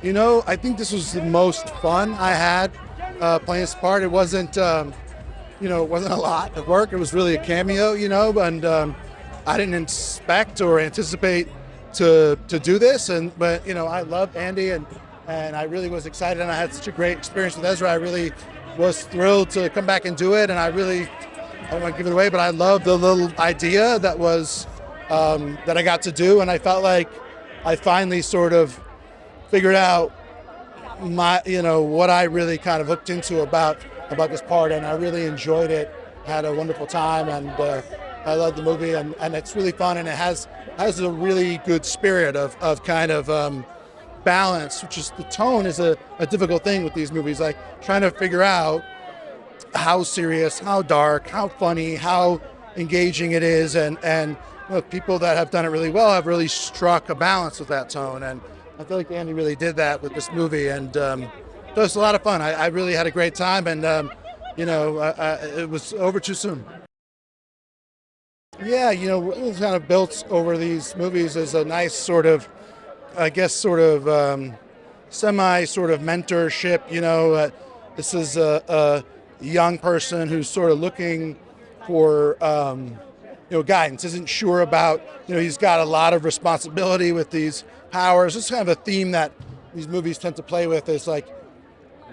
I think this was the most fun I had playing this part. It wasn't, it wasn't a lot of work. It was really a cameo, and I didn't expect or anticipate to do this. But I loved Andy, and I really was excited, and I had such a great experience with Ezra. I really was thrilled to come back and do it, and I don't want to give it away, but I loved the little idea that I got to do, and I felt like I finally sort of figured out what I really kind of hooked into about this part, and I really enjoyed it. Had a wonderful time, and I love the movie, and it's really fun, and it has a really good spirit of kind of balance, which is the tone is a difficult thing with these movies, like trying to figure out how serious, how dark, how funny, how engaging it is, and people that have done it really well have really struck a balance with that tone, and I feel like Andy really did that with this movie, and so it was a lot of fun. I really had a great time, and it was over too soon. Yeah, it was kind of built over these movies as a nice sort of, I guess, sort of semi sort of mentorship. This is a young person who's sort of looking for guidance, isn't sure about, he's got a lot of responsibility with these powers. It's kind of a theme that these movies tend to play with, is like,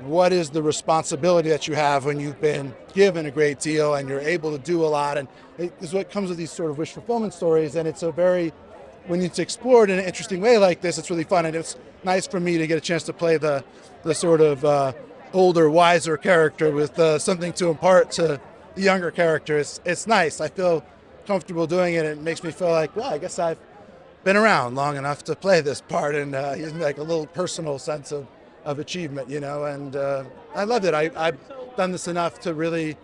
what is the responsibility that you have when you've been given a great deal and you're able to do a lot? And it is what comes with these sort of wish fulfillment stories. And it's when it's explored in an interesting way like this, it's really fun. And it's nice for me to get a chance to play the sort of older, wiser character with something to impart to the younger character. It's nice. I feel comfortable doing it. It makes me feel like, well, I guess I've been around long enough to play this part, and gives me like a little personal sense of achievement, and I loved it. I've done this enough to really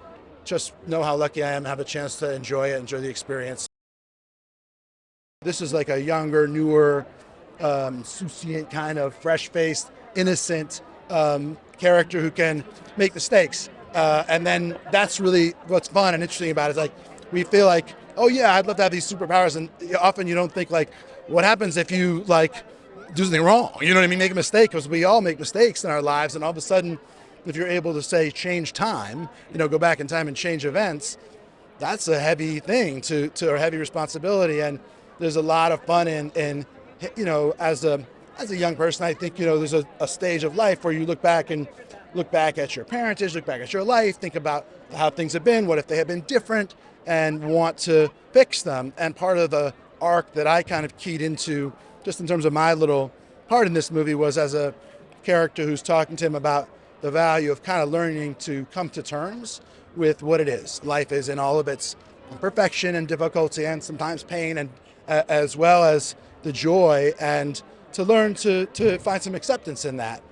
just know how lucky I am to have a chance to enjoy the experience. This is like a younger, newer, insouciant, kind of fresh-faced, innocent character who can make mistakes. And then that's really what's fun and interesting about it. Is like, we feel like, oh yeah, I'd love to have these superpowers, and often you don't think like, what happens if you like do something wrong? You know what I mean? Make a mistake, because we all make mistakes in our lives, and all of a sudden, if you're able to say change time, go back in time and change events, that's a heavy thing or heavy responsibility. And there's a lot of fun in as a young person, I think there's a stage of life where you look back at your parentage, look back at your life, think about how things have been, what if they had been different, and want to fix them. And part of the arc that I kind of keyed into, just in terms of my little part in this movie, was as a character who's talking to him about the value of kind of learning to come to terms with what it is. Life is in all of its imperfection and difficulty, and sometimes pain, and as well as the joy, and to learn to find some acceptance in that.